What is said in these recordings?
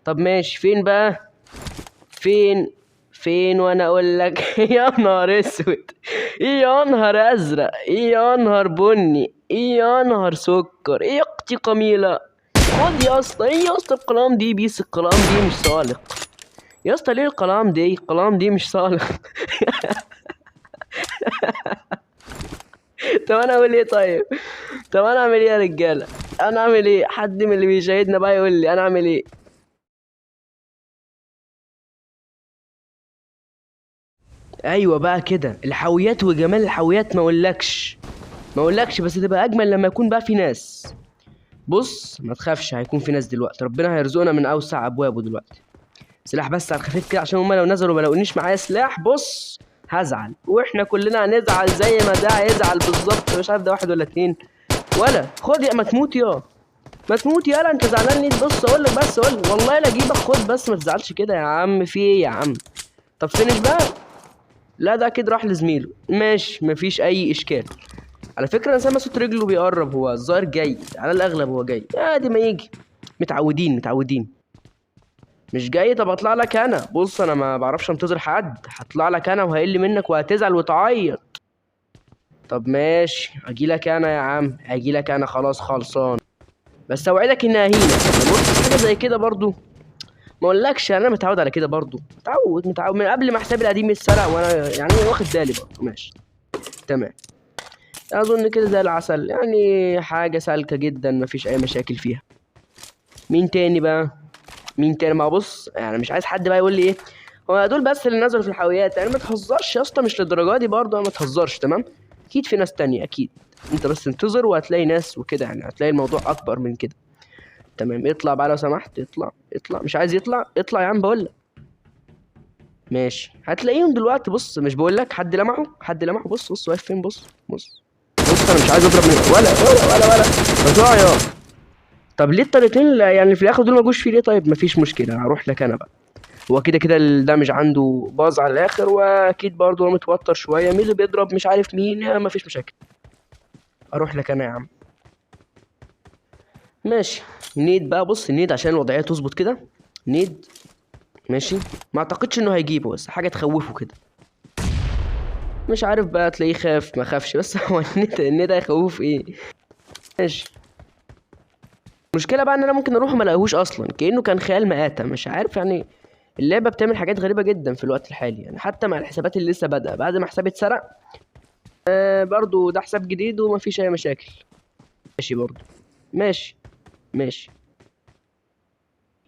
طب ماشي، فين بقى؟ فين وانا اقول لك؟ يا نهار اسود، ايه يا نهار ازرق، ايه يا نهار بني، ايه يا نهار سكر، ايه يا اختي قميلة. خد يا اسطى، ايه يا اسطى القلم دي بيس، القلم دي مش صالح يا اسطى، ليه القلم دي مش صالح. طب انا اعمل ايه طيب؟ طب انا اعمل ايه يا رجاله؟ انا اعمل ايه؟ حد من اللي بيشاهدنا بقى يقول لي انا اعمل ايه. ايوه بقى كده الحاويات وجمال الحاويات، ما اقولكش بس تبقى اجمل لما يكون بقى في ناس. بص ما تخافش، هيكون في ناس دلوقتي، ربنا هيرزقنا من اوسع ابوابه دلوقتي. سلاح بس على الخفيف كده، عشان هما لو نزلوا ما لقونيش معايا سلاح، بص هزعل، واحنا كلنا هنزعل زي ما ده هيزعل بالظبط. مش عارف ده واحد ولا اتنين. ولا خد يا ما تموت يا، ما تموت يالا، انت زعلان ليه؟ بص اقول لك، بس اقول لك والله لا اجيبك، خد بس ما تزعلش كده يا عم، في ايه يا عم؟ طب فينش بقى. لا ده اكيد راح لزميله، ماشي مفيش اي اشكال. على فكره انا سامع صوت رجله بيقرب، هو الظاهر جاي، على الاغلب هو جاي، عادي ما يجي. متعودين. مش جاي؟ طب اطلع لك انا، بص انا ما بعرفش انتظر حد، هطلع لك انا وهقل منك وهتزعل وتعيط. طب ماشي اجي لك انا يا عم، اجي لك انا، خلاص خلصان. بس اوعدك انها هينه، بص حاجه زي كده برضو. ما اقولكش انا متعود على كده برضو، متعود من قبل ما حسابي القديم يتسرق، وانا يعني واخد بالي برضو، ماشي تمام. اظن كده زي العسل، يعني حاجه سالكه جدا مفيش اي مشاكل فيها. مين تاني بقى؟ مين تاني؟ ما بص يعني مش عايز حد بقى يقول لي ايه، هو دول بس اللي نزلوا في الحاويات يعني، ما تهزرش يا اسطى، مش للدرجه دي برضه، ما تهزرش تمام. اكيد في ناس تانية اكيد، انت بس انتظر وهتلاقي ناس وكده، يعني هتلاقي الموضوع اكبر من كده. تمام اطلع بقى لو سمحت، اطلع، مش عايز يطلع، اطلع يا عم بقول. ماشي هتلاقيهم دلوقتي، بص مش بقول لك حد لمعه، بص واقف فين، بص انا مش عايز اضرب من ولا بتوع يا. طب ليه الطريقتين يعني في الاخر دول ما جوش فيه ليه؟ طيب مفيش مشكله، هروح لك انا بقى. هو كده كده الدمج عنده باظ على الاخر، واكيد برضه هو متوتر شويه، مين اللي بيضرب مش عارف مين، يا مفيش مشاكل. اروح لك انا يا عم. ماشي. نيد بقى، بص نيد عشان الوضعيه تظبط كده. نيد. ماشي. ما اعتقدش انه هيجيبه، بس حاجه تخوفه كده. مش عارف بقى، تلاقيه خاف ما خافش، بس هو النت هيخوف ايه. ماشي. المشكله بقى ان انا ممكن اروح وما الاقيهوش اصلا، كانه كان خيال مآتة، مش عارف يعني. اللعبه بتعمل حاجات غريبه جدا في الوقت الحالي، يعني حتى مع الحسابات اللي لسه بادئه بعد ما حسابي اتسرق. برضو ده حساب جديد ومفيش اي مشاكل. ماشي برضو. ماشي. ماشي.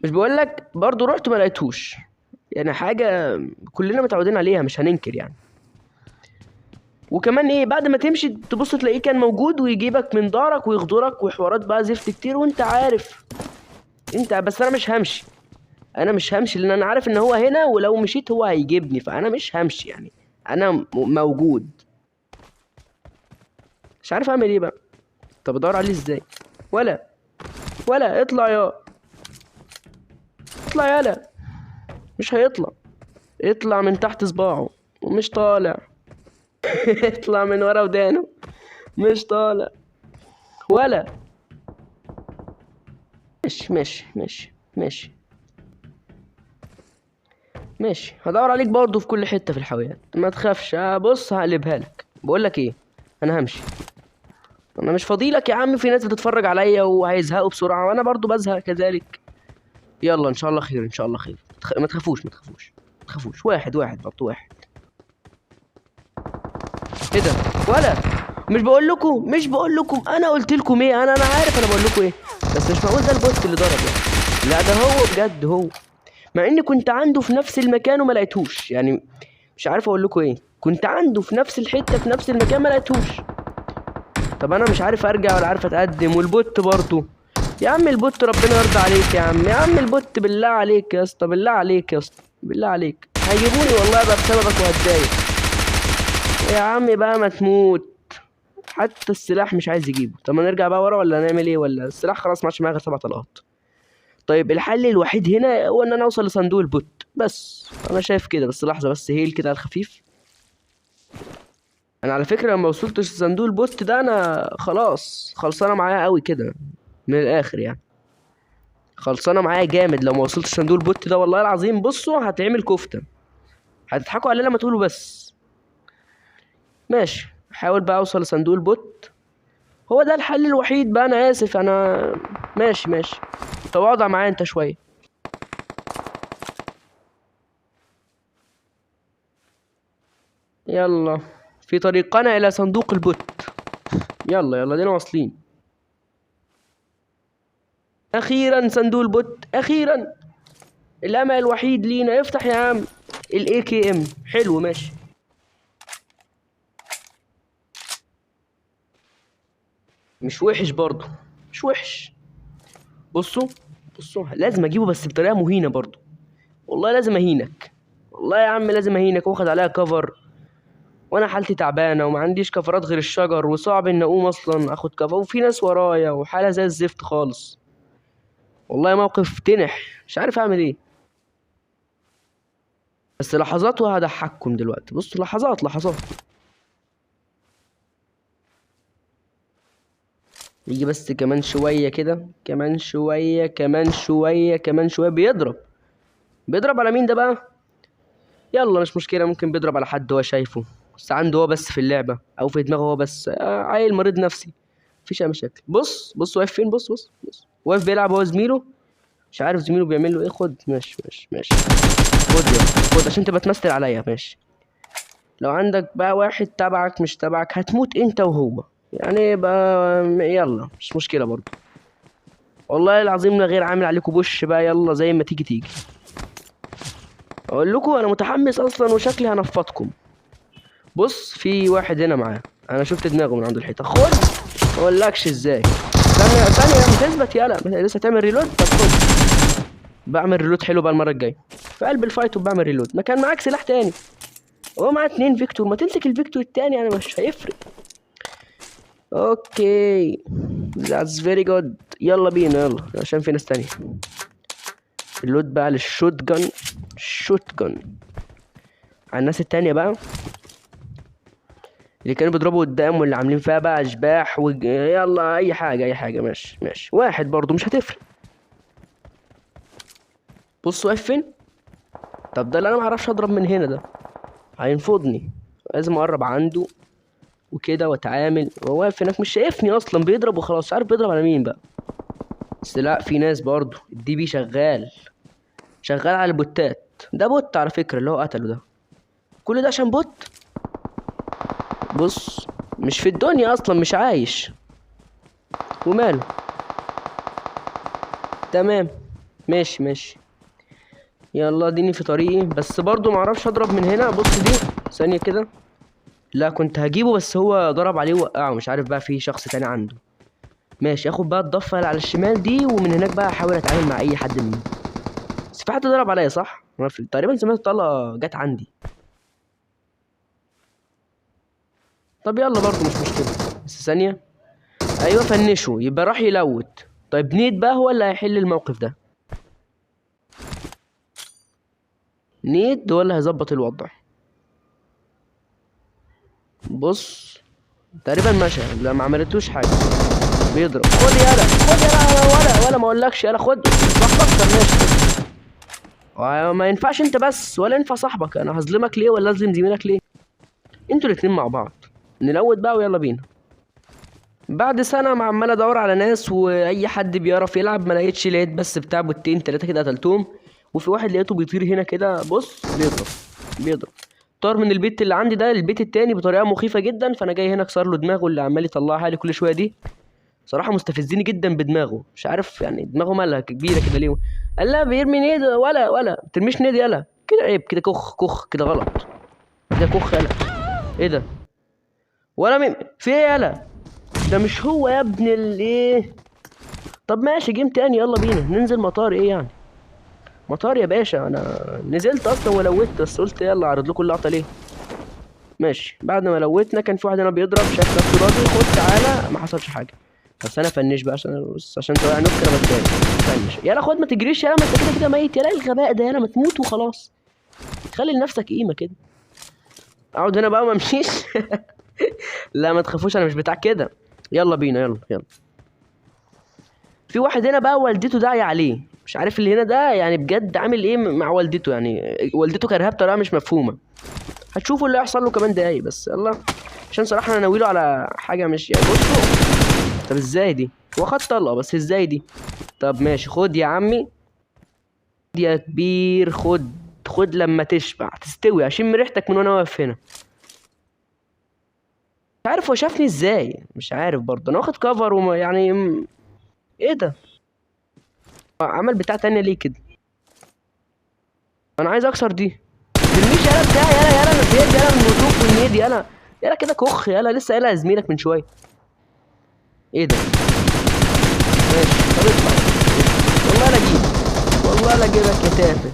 مش بقول لك برضو رحت ما لقيتهوش، يعني حاجه كلنا متعودين عليها مش هننكر يعني. وكمان ايه، بعد ما تمشي تبص تلاقيه كان موجود ويجيبك من دارك ويغدرك وحوارات بقى زفت كتير، وانت عارف. انت بس انا مش همشي لان انا عارف ان هو هنا، ولو مشيت هو هيجيبني، فانا مش همشي يعني. انا موجود. مش عارف اعمل ايه بقى. طب ادور عليه ازاي؟ ولا اطلع يا، اطلع يالا. مش هيطلع. اطلع من تحت صباعه. ومش طالع. اطلع من ورا ودانه. مش طالع. ولا. ماشي. ماشي هدور عليك برضه في كل حتة في الحاويات، ما تخافش، بص هقلبها لك، بقول لك ايه، انا همشي. انا مش فاضيلك يا عم، في ناس بتتفرج عليا وهيزهقوا بسرعة، وانا برضه بزهق كذلك. يلا ان شاء الله خير، ان شاء الله خير، ما تخافوش، واحد برضه واحد. ايه ده؟ ولا. مش بقول لكم انا قلت لكم ايه، انا عارف انا بقول لكم ايه. بس مش معقول ده البوت اللي ضرب يعني. لا ده هو بجد هو. مع اني كنت عنده في نفس المكان وما لقيتهوش يعني. مش عارف اقول لكم ايه، كنت عنده في نفس الحته في نفس المكان ما لقيتهوش. طب انا مش عارف ارجع ولا عارف اتقدم، والبوت برضه. يا عم البوت ربنا يرضى عليك يا عم البوت بالله عليك يا اسطى، بالله عليك يا اسطى، بالله عليك هيجيبوني والله بقى بسببك وهتضايق. يا عم بقى ما تموت. حتى السلاح مش عايز يجيبه. طب ما نرجع بقى ورا ولا نعمل ايه؟ ولا السلاح خلاص ما عادش معايا غير 7 طلقات. طيب الحل الوحيد هنا هو ان انا اوصل لصندوق البوت. بس انا شايف كده، بس لحظه بس هيل كده على الخفيف. انا على فكره لما وصلتش لصندوق البوت ده انا خلاص خلصانه معايا قوي كده. من الاخر يعني. خلصانه معايا جامد. لو ما وصلتش صندوق البوت ده والله العظيم بصوا هتعمل كفته. هتضحكوا عليا لما تقولوا بس. ماشي، حاول بقى اوصل لصندوق البوت. هو ده الحل الوحيد بقى، انا اسف انا. ماشي ماشي، تواضع معايا انت شويه. يلا، في طريقنا الى صندوق البوت. يلا يلا دينا واصلين. اخيرا صندوق البوت، اخيرا. الامل الوحيد لينا. افتح يا عم. الاي كي ام حلو ماشي. مش وحش برضه، مش وحش. بصوا بصوا، لازم اجيبه بس بطريقه مهينه برضه. والله لازم اهينك. والله يا عم لازم اهينك واخد عليها كفر. وانا حالتي تعبانه وما عنديش كفرات غير الشجر، وصعب ان اقوم اصلا اخد كفر، وفي ناس ورايا وحاله زي الزفت خالص. والله موقف تنح، مش عارف اعمل ايه. بس لحظات وهضحككم دلوقتي. بصوا لحظات لحظات. يجي بس كمان شويه كده، كمان شويه، كمان شويه، كمان شويه. بيضرب. بيضرب على مين ده بقى؟ يلا مش مشكله، ممكن بيضرب على حد هو شايفه، بس عنده هو بس في اللعبه او في دماغه هو بس. عيل مريض نفسي. مفيش اي مشاكل. بص بص واقف فين. بص بص بص، واقف بيلعب هو زميله. مش عارف زميله بيعمل له ايه. خد. ماشي ماشي ماشي. خد يلا خد عشان تبقى تمثل عليا. ماشي. لو عندك بقى واحد تبعك مش تبعك هتموت انت وهو، يعني بقى يلا مش مشكله برضه. والله العظيم لا غير عامل عليكم بوش بقى. يلا زي ما تيجي تيجي. اقول لكم انا متحمس اصلا وشكلي هنفضكم. بص في واحد هنا معاه، انا شفت دماغه من عند الحيطه. خد. ما اقولكش ازاي. ثانيه ثانيه لما تثبت. يلا لسه تعمل ريلود. طب خد. بعمل ريلود حلو بقى المره الجايه في قلب الفايت، وبعمل ريلود. ما كان معاك سلاح تاني. هو معاه 2 فيكتور، ما تمسك الفيكتور التاني يعني مش هيفرق. اوكي that's very good. يلا بينا يلا عشان في ناس تانية. اللود بقى للشوت جن. شوت جن على الناس التانية بقى اللي كانوا بيضربوا قدام، واللي عاملين فيها بقى اشباح يلا اي حاجة اي حاجة. ماشي ماشي. واحد برضو مش هتفرق. بص واقف فين. طب ده اللي انا معرفش اضرب من هنا ده هينفضني. لازم اقرب عنده وكده واتعامل. هو واقف هناك مش شايفني اصلا، بيضرب وخلاص. عارف بيضرب على مين بقى. بس لا في ناس برضو. الدي بي شغال. شغال على البوتات. ده بوت على فكرة اللي هو قتله ده. كل ده عشان بوت. بص مش في الدنيا اصلا، مش عايش. وماله. تمام ماشي ماشي. يلا اديني في طريقي، بس برضو معرفش اضرب من هنا. بص دي ثانية كده. لا كنت هجيبه بس هو ضرب عليه وقعه. مش عارف بقى في شخص تاني عنده. ماشي اخد بقى الضفة اللي على الشمال دي، ومن هناك بقى احاول اتعامل مع اي حد منهم. بس في حد ضرب عليا صح؟ أنا تقريبا سمعت طلقة جت عندي. طب يلا برضو مش مشكلة. بس ثانية. ايوه فنشه يبقى راح يلوت. طيب نيد بقى هو اللي هيحل الموقف ده. نيد هو اللي هيظبط الوضع. بص تقريبا مشى. لا ما عملتوش حاجة. بيضرب. خد يالا خد يالا. ولا ما اقولكش يالا خد. بفكر ماشي. ما ينفعش انت بس، ولا ينفع صاحبك. انا هظلمك ليه ولا اظلم زميلك ليه؟ انتوا الاتنين مع بعض. نلوت بقى ويلا بينا. بعد سنة ما عمال ادور على ناس واي حد بيعرف يلعب، ما لقيتش. لقيت بس بتاع بوتين 3 كده قتلتهم. وفي واحد لقيته بيطير هنا كده. بص بيضرب. بيضرب. طار من البيت اللي عندي ده البيت التاني بطريقة مخيفة جدا، فانا جاي هنا اكسر له دماغه اللي عمال يطلعها لي كل شوية دي. صراحة مستفزني جدا بدماغه. مش عارف يعني دماغه مالها كبيرة كده ليه. قال لا بيرمي نيد. ولا ترميش نيد يلا كده عيب كده. كخ كخ كده غلط. ده كخ يلا. ايه ده. ولا في ايه يلا. ده مش هو يا ابن الايه. طب ماشي جيم تاني. يلا بينا ننزل مطار. ايه يعني مطار يا باشا. انا نزلت اصلا ولوت، بس قلت يلا اعرض لكم اللقطة ليه. ماشي. بعد ما لوتنا كان في واحد هنا بيضرب شايف نفسه راضي. خد تعالى. ما حصلش حاجة. بس انا فنش بقى عشان بص عشان توقع نوك انا بتضايق. فنش يلا. خد ما تجريش يلا. ما انت كده كده ميت يلا. الغباء ده يلا. ما تموت وخلاص. خلي لنفسك قيمة كده. اقعد هنا بقى وما امشيش. لا ما تخافوش انا مش بتاع كده. يلا بينا يلا يلا. في واحد هنا بقى والدته داعية عليه، مش عارف اللي هنا ده يعني بجد عامل ايه مع والدته، يعني والدته كارهاه بطريقه مش مفهومه. هتشوفوا اللي هيحصل له كمان دقايق بس. يلا عشان صراحه انا ناويله على حاجه مش يعني. بصوا طب ازاي دي؟ هو خد طلقه بس ازاي دي؟ طب ماشي خد يا عمي، خد يا كبير، خد خد لما تشبع تستوي، اشم ريحتك من وانا واقف هنا. مش عارف هو شافني ازاي، مش عارف برضه. انا واخد كفر وما يعني ايه ده؟ عمل بتاع تانية ليه كده؟ انا عايز اكسر دي. ترميش يالا بتاعي، يالا يالا انا زهقت يالا من الهدوء والنادي، يالا يالا كده كخ، يالا لسه قايلها يا زميلك من شويه. ايه ده؟ ماشي طب اطلع. والله لا اجيبك، والله لا اجيبك يا تافه.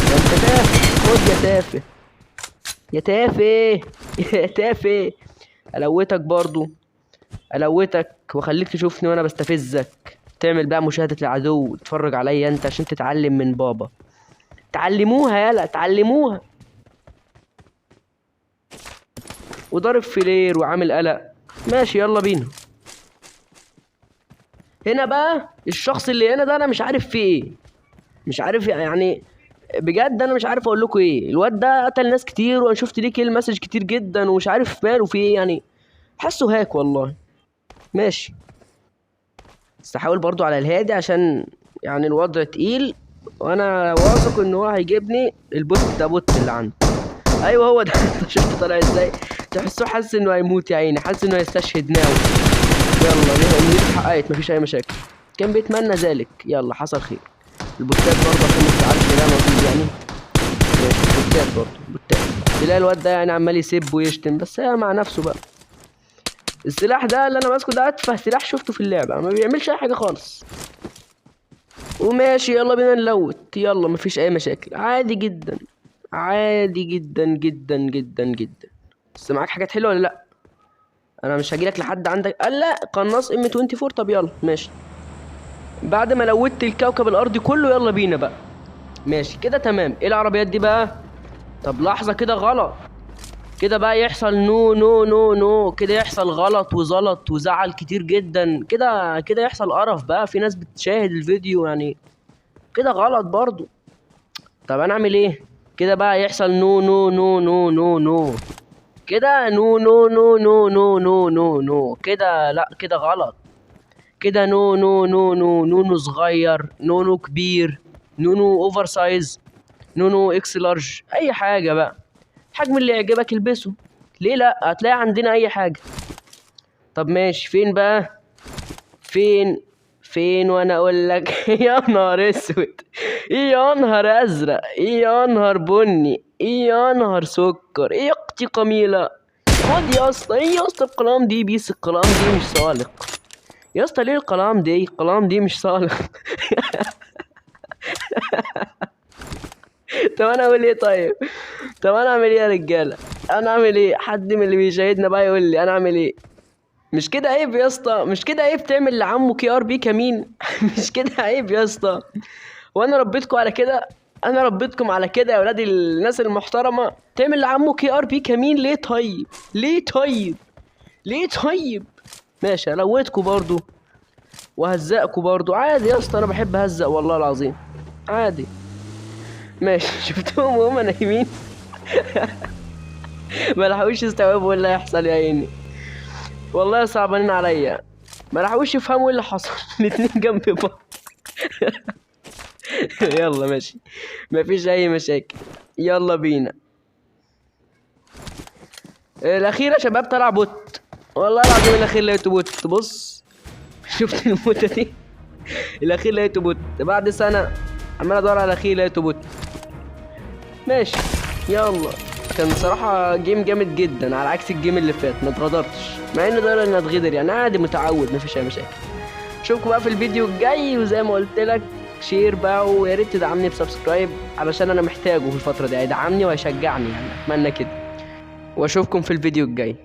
ده انت تافه، خد يا تافه، يا تافه يا تافه. الوتك برضو، الوتك واخليك تشوفني وانا بستفزك. تعمل بقى مشاهدة العدو، تتفرج عليا انت عشان تتعلم من بابا. تعلموها يالا تعلموها. وضارب فيلير وعامل قلق. ماشي يلا بينا. هنا بقى الشخص اللي هنا ده انا مش عارف فيه ايه، مش عارف يعني بجد انا مش عارف اقول لكم ايه. الواد ده قتل ناس كتير وانا شفت ليه كيل مسج كتير جدا ومش عارف ماله فيه ايه يعني. حاسه هاك والله. ماشي بس احاول برضو على الهادي عشان يعني الوضع تقيل، وانا واثق ان هو هيجيبني. البوت ده بوت اللي عنده. ايوه هو ده شفت طالع ازاي؟ تحسه حاسس انه هيموت يا عيني، حاسس انه هيستشهد ناوي. يلا دي اتحققت مفيش اي مشاكل، كان بيتمنى ذلك. يلا حصل خير. البوتات برضه عشان ما تزعلش ده نصيب يعني. ماشي بوتات برضه بوتات. تلاقي الواد ده يعني عمال يسب ويشتم بس هي مع نفسه بقى. السلاح ده اللي انا ماسكه ده اتفه سلاح شفته في اللعبه، ما بيعملش اي حاجه خالص. وماشي يلا بينا نلوت، يلا مفيش اي مشاكل، عادي جدا عادي جدا جدا جدا جدا. بس معاك حاجات حلوه ولا لا؟ انا مش هجيلك لحد عندك. قال لا قناص ام 24. طب يلا ماشي. بعد ما لوت الكوكب الارضي كله يلا بينا بقى. ماشي كده تمام. ايه العربيات دي بقى؟ طب لحظه كده غلط، كده بقى يحصل نو نو نو نو، كده يحصل غلط وزلط وزعل كتير جدا كده، كده يحصل قرف بقى في ناس بتشاهد الفيديو يعني. كده غلط برضو. طب انا اعمل ايه؟ كده بقى يحصل نو نو نو نو نو نو، كده نو نو نو نو نو نو نو نو، كده لا كده غلط. كده نو نو نو نو نونو صغير، نونو كبير، نونو اوفر سايز، نونو اكس لارج، اي حاجه بقى. الحجم اللي يعجبك البسه، ليه لا؟ هتلاقي عندنا اي حاجه. طب ماشي فين بقى؟ فين وانا اقول لك يا نهار اسود، ايه يا نهار ازرق، ايه يا نهار بني، ايه يا نهار سكر، ايه يا اختي قميله. خد يا اسطى، ايه يا اسطى القلام دي بيس، القلام دي مش صالح يا اسطى. ليه القلام دي مش صالح طب انا اعمل ايه طيب؟ طب انا اعمل ايه يا رجاله؟ انا اعمل ايه؟ حد من اللي بيشاهدنا بقى يقول لي انا اعمل ايه؟ مش كده عيب يا اسطى؟ مش كده عيب تعمل لعمه كي ار بي كمين؟ مش كده عيب يا اسطى؟ وانا ربيتكم على كده؟ انا ربيتكم على كده يا ولاد الناس المحترمه؟ تعمل لعمه كي ار بي كمين ليه طيب؟ ليه طيب؟ ليه طيب؟ ماشي الوتكم برضو وهزقكم برضو عادي يا اسطى، انا بحب اهزق والله العظيم عادي. ماشي شفتهم وهم نايمين ما لحقوش يستوعبوا ايه اللي هيحصل يا عيني، والله صعبانين عليا، ما لحقوش يفهموا ايه اللي حصل الاتنين جنب بعض يلا ماشي مفيش اي مشاكل، يلا بينا. الاخير يا شباب طلع بوت، والله العظيم الاخير لقيته بوت. بص شفت الموتة دي؟ الاخير لقيته بوت بعد سنة عمال ادور على الاخير لقيته بوت. ماشي يلا. كان صراحة جيم جامد جدا على عكس الجيم اللي فات، ما اتغدرتش مع ان ده انا اتغدر يعني عادي متعود مفيش اي مشاكل. اشوفكم بقى في الفيديو الجاي، وزي ما قلت لك شير بقى ويا ريت تدعمني بسبسكرايب علشان انا محتاجه في الفترة دي، هيدعمني وهيشجعني يعني اتمنى كده. واشوفكم في الفيديو الجاي.